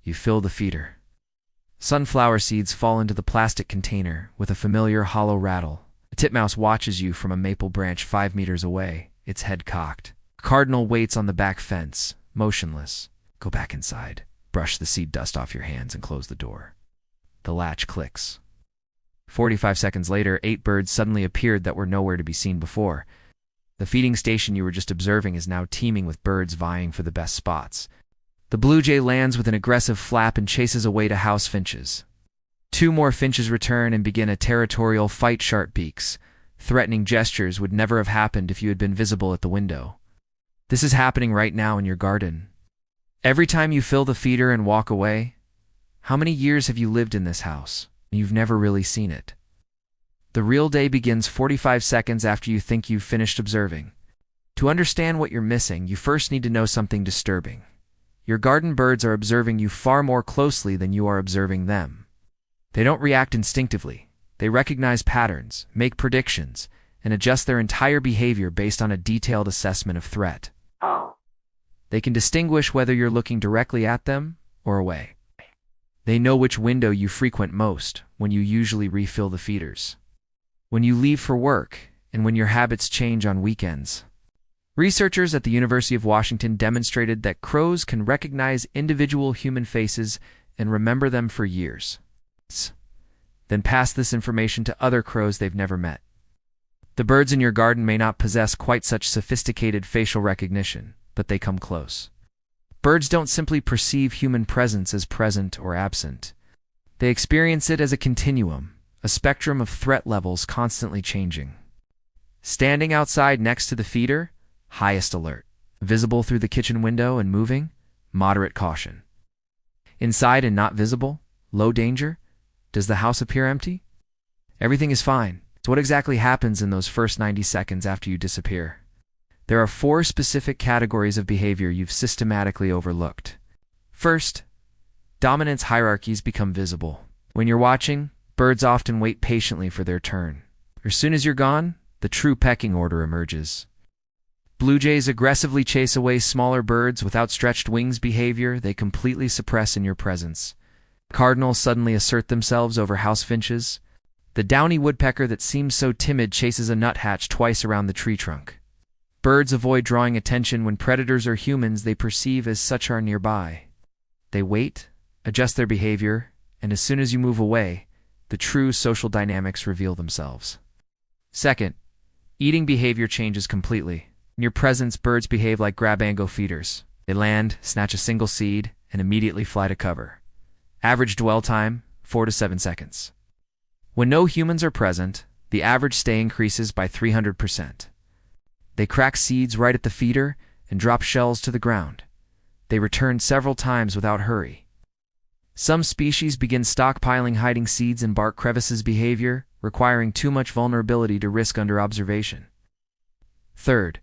You fill the feeder. Sunflower seeds fall into the plastic container with a familiar hollow rattle. A titmouse watches you from a maple branch 5 meters away, its head cocked. A cardinal waits on the back fence, motionless. Go back inside. Brush the seed dust off your hands and close the door. The latch clicks. 45 seconds later, 8 birds suddenly appeared that were nowhere to be seen before. The feeding station you were just observing is now teeming with birds vying for the best spots. The blue jay lands with an aggressive flap and chases away to house finches. 2 more finches return and begin a territorial fight. Sharp beaks, threatening gestures would never have happened if you had been visible at the window. This is happening right now in your garden. Every time you fill the feeder and walk away, how many years have you lived in this house? You've never really seen it. The real day begins 45 seconds after you think you've finished observing. To understand what you're missing, you first need to know something disturbing. Your garden birds are observing you far more closely than you are observing them. They don't react instinctively. They recognize patterns, make predictions, and adjust their entire behavior based on a detailed assessment of threat. They can distinguish whether you're looking directly at them or away. They know which window you frequent most, when you usually refill the feeders, when you leave for work, and when your habits change on weekends. Researchers at the University of Washington demonstrated that crows can recognize individual human faces and remember them for years, then pass this information to other crows they've never met. The birds in your garden may not possess quite such sophisticated facial recognition, but they come close. Birds don't simply perceive human presence as present or absent. They experience it as a continuum, a spectrum of threat levels constantly changing. Standing outside next to the feeder, highest alert. Visible through the kitchen window and moving, moderate caution. Inside and not visible, low danger. Does the house appear empty? Everything is fine. So what exactly happens in those first 90 seconds after you disappear? There are 4 specific categories of behavior you've systematically overlooked. First, dominance hierarchies become visible. When you're watching, birds often wait patiently for their turn. As soon as you're gone, the true pecking order emerges. Blue jays aggressively chase away smaller birds with outstretched wings, behavior they completely suppress in your presence. Cardinals suddenly assert themselves over house finches. The downy woodpecker that seems so timid chases a nuthatch twice around the tree trunk. Birds avoid drawing attention when predators or humans they perceive as such are nearby. They wait, adjust their behavior, and as soon as you move away, the true social dynamics reveal themselves. Second, eating behavior changes completely. In your presence, birds behave like grab-and-go feeders. They land, snatch a single seed, and immediately fly to cover. Average dwell time, 4 to 7 seconds. When no humans are present, the average stay increases by 300%. They crack seeds right at the feeder and drop shells to the ground. They return several times without hurry. Some species begin stockpiling hiding seeds in bark crevices, behavior requiring too much vulnerability to risk under observation. Third,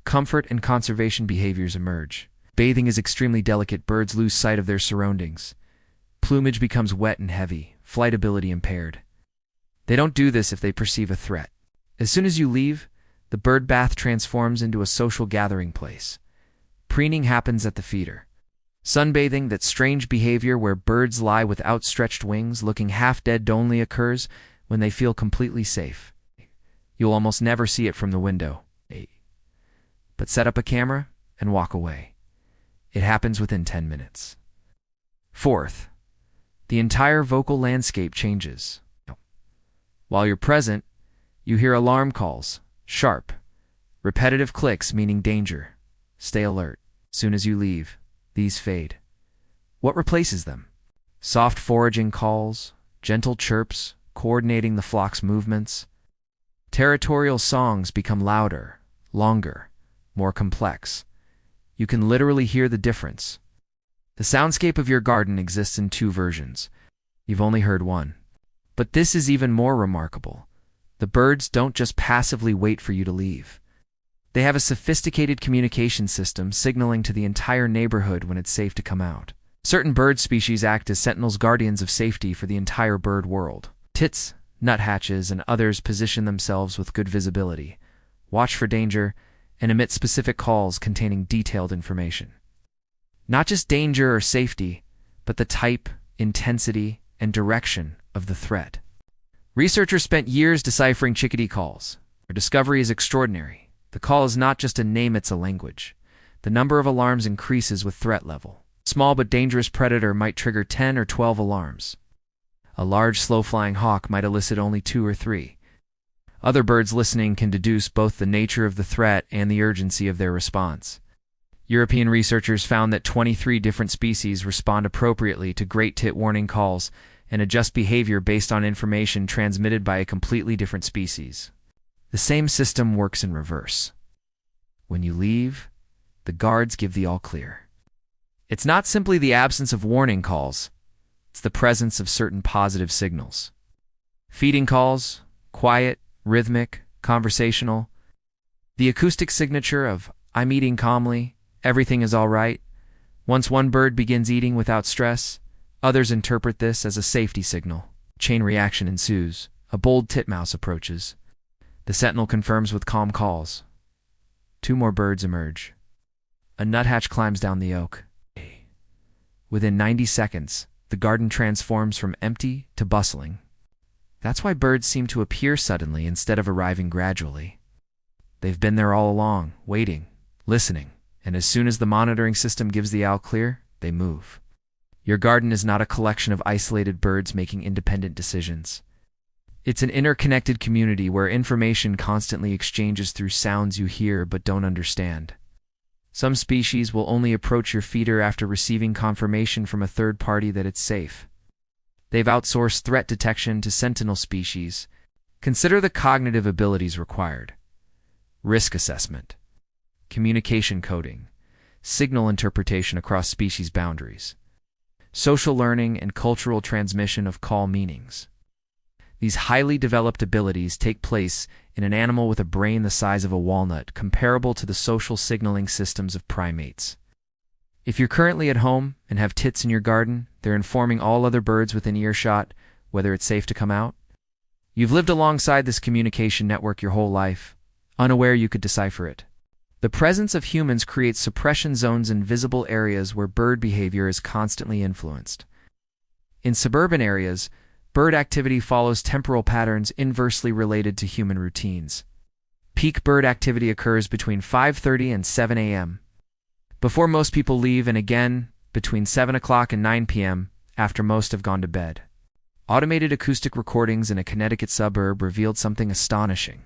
comfort and conservation behaviors emerge. Bathing is extremely delicate. Birds lose sight of their surroundings. Plumage becomes wet and heavy, flight ability impaired. They don't do this if they perceive a threat. As soon as you leave, the bird bath transforms into a social gathering place. Preening happens at the feeder. Sunbathing, that strange behavior where birds lie with outstretched wings looking half dead, only occurs when they feel completely safe. You'll almost never see it from the window. But set up a camera and walk away. It happens within 10 minutes. Fourth, the entire vocal landscape changes. While you're present, you hear alarm calls, sharp, repetitive clicks meaning danger. Stay alert. Soon as you leave, these fade. What replaces them? Soft foraging calls, gentle chirps, coordinating the flock's movements. Territorial songs become louder, longer, more complex. You can literally hear the difference. The soundscape of your garden exists in 2 versions. You've only heard one. But this is even more remarkable. The birds don't just passively wait for you to leave. They have a sophisticated communication system signaling to the entire neighborhood when it's safe to come out. Certain bird species act as sentinels, guardians of safety for the entire bird world. Tits, nuthatches, and others position themselves with good visibility, watch for danger, and emit specific calls containing detailed information. Not just danger or safety, but the type, intensity, and direction of the threat. Researchers spent years deciphering chickadee calls. Their discovery is extraordinary. The call is not just a name, it's a language. The number of alarms increases with threat level. A small but dangerous predator might trigger 10 or 12 alarms. A large, slow-flying hawk might elicit only 2 or 3. Other birds listening can deduce both the nature of the threat and the urgency of their response. European researchers found that 23 different species respond appropriately to great tit warning calls and adjust behavior based on information transmitted by a completely different species. The same system works in reverse. When you leave, the guards give the all clear. It's not simply the absence of warning calls, it's the presence of certain positive signals. Feeding calls, quiet, rhythmic, conversational. The acoustic signature of, "I'm eating calmly, everything is all right." Once one bird begins eating without stress, others interpret this as a safety signal. Chain reaction ensues. A bold titmouse approaches. The sentinel confirms with calm calls. 2 more birds emerge. A nuthatch climbs down the oak. Within 90 seconds, the garden transforms from empty to bustling. That's why birds seem to appear suddenly instead of arriving gradually. They've been there all along, waiting, listening, and as soon as the monitoring system gives the all clear, they move. Your garden is not a collection of isolated birds making independent decisions. It's an interconnected community where information constantly exchanges through sounds you hear but don't understand. Some species will only approach your feeder after receiving confirmation from a third party that it's safe. They've outsourced threat detection to sentinel species. Consider the cognitive abilities required: risk assessment, communication coding, signal interpretation across species boundaries, social learning, and cultural transmission of call meanings. These highly developed abilities take place in an animal with a brain the size of a walnut, comparable to the social signaling systems of primates. If you're currently at home and have tits in your garden, they're informing all other birds within earshot whether it's safe to come out. You've lived alongside this communication network your whole life, unaware you could decipher it. The presence of humans creates suppression zones in visible areas where bird behavior is constantly influenced. In suburban areas, bird activity follows temporal patterns inversely related to human routines. Peak bird activity occurs between 5:30 and 7 a.m., before most people leave, and again between 7 o'clock and 9 p.m. after most have gone to bed. Automated acoustic recordings in a Connecticut suburb revealed something astonishing.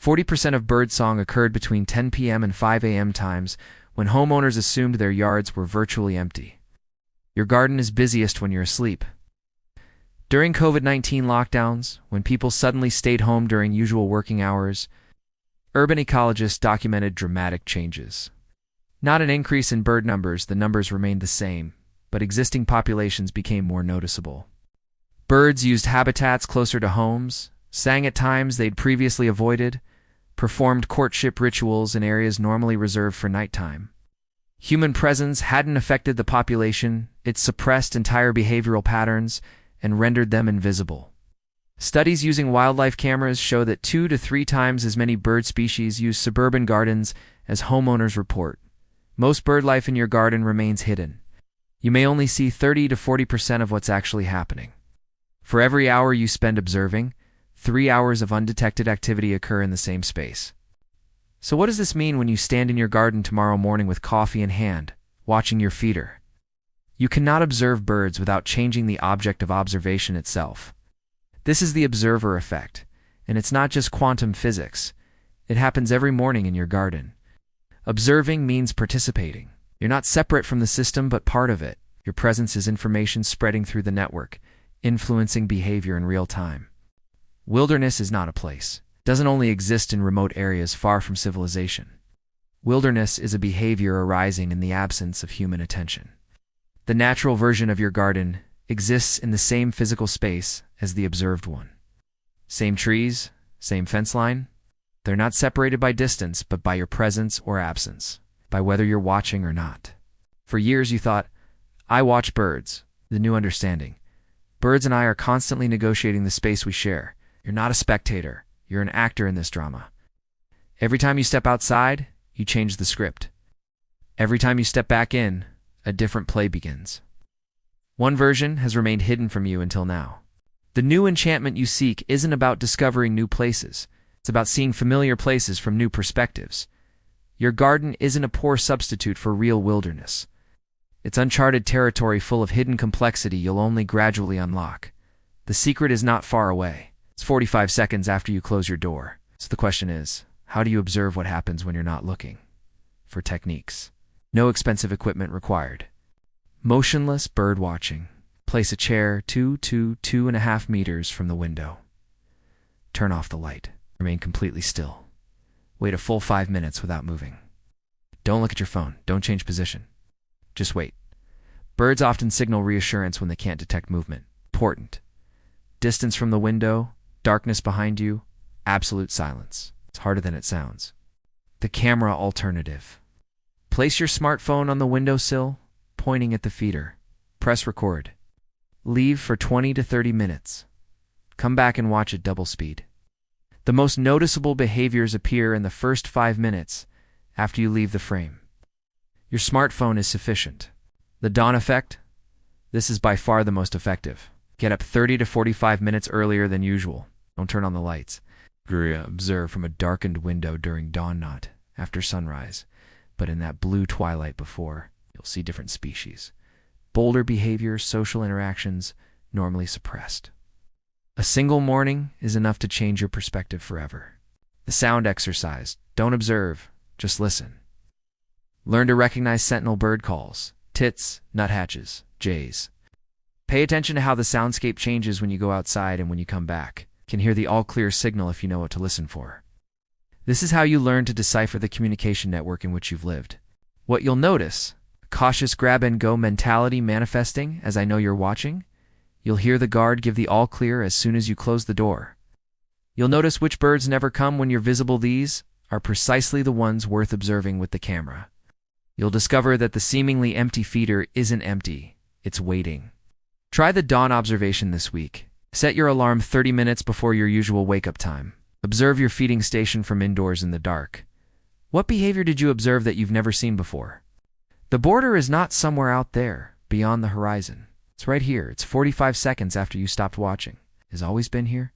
40% of birdsong occurred between 10 p.m. and 5 a.m. times, when homeowners assumed their yards were virtually empty. Your garden is busiest when you're asleep. During COVID-19 lockdowns, when people suddenly stayed home during usual working hours, urban ecologists documented dramatic changes. Not an increase in bird numbers, the numbers remained the same, but existing populations became more noticeable. Birds used habitats closer to homes, sang at times they'd previously avoided, performed courtship rituals in areas normally reserved for nighttime. Human presence hadn't affected the population, it suppressed entire behavioral patterns and rendered them invisible. Studies using wildlife cameras show that 2 to 3 times as many bird species use suburban gardens as homeowners report. Most bird life in your garden remains hidden. You may only see 30 to 40% of what's actually happening. For every hour you spend observing, 3 hours of undetected activity occur in the same space. So what does this mean when you stand in your garden tomorrow morning with coffee in hand, watching your feeder? You cannot observe birds without changing the object of observation itself. This is the observer effect, and it's not just quantum physics. It happens every morning in your garden. Observing means participating. You're not separate from the system, but part of it. Your presence is information spreading through the network, influencing behavior in real time. Wilderness is not a place. It doesn't only exist in remote areas far from civilization. Wilderness is a behavior arising in the absence of human attention. The natural version of your garden exists in the same physical space as the observed one. Same trees, same fence line. They're not separated by distance, but by your presence or absence, by whether you're watching or not. For years you thought, I watch birds. The new understanding. Birds and I are constantly negotiating the space we share. You're not a spectator. You're an actor in this drama. Every time you step outside, you change the script. Every time you step back in, a different play begins. One version has remained hidden from you until now. The new enchantment you seek isn't about discovering new places. It's about seeing familiar places from new perspectives. Your garden isn't a poor substitute for real wilderness. It's uncharted territory full of hidden complexity you'll only gradually unlock. The secret is not far away. It's 45 seconds after you close your door. So the question is, how do you observe what happens when you're not looking? For techniques. No expensive equipment required. Motionless bird watching. Place a chair 2.5 meters from the window. Turn off the light. Remain completely still. Wait a full 5 minutes without moving. Don't look at your phone. Don't change position. Just wait. Birds often signal reassurance when they can't detect movement. Important. Distance from the window, darkness behind you, absolute silence. It's harder than it sounds. The camera alternative. Place your smartphone on the windowsill, pointing at the feeder. Press record. Leave for 20 to 30 minutes. Come back and watch at double speed. The most noticeable behaviors appear in the first 5 minutes after you leave the frame. Your smartphone is sufficient. The dawn effect? This is by far the most effective. Get up 30 to 45 minutes earlier than usual. Don't turn on the lights. Observe from a darkened window during dawn, not after sunrise, but in that blue twilight before. You'll see different species. Bolder behaviors, social interactions, normally suppressed. A single morning is enough to change your perspective forever. The sound exercise. Don't observe, just listen. Learn to recognize sentinel bird calls, tits, nuthatches, jays. Pay attention to how the soundscape changes when you go outside and when you come back. You can hear the all-clear signal if you know what to listen for. This is how you learn to decipher the communication network in which you've lived. What you'll notice, a cautious grab-and-go mentality manifesting as I know you're watching. You'll hear the guard give the all-clear as soon as you close the door. You'll notice which birds never come when you're visible. These are precisely the ones worth observing with the camera. You'll discover that the seemingly empty feeder isn't empty, it's waiting. Try the dawn observation this week. Set your alarm 30 minutes before your usual wake-up time. Observe your feeding station from indoors in the dark. What behavior did you observe that you've never seen before? The border is not somewhere out there, beyond the horizon. It's right here. It's 45 seconds after you stopped watching. It's always been here.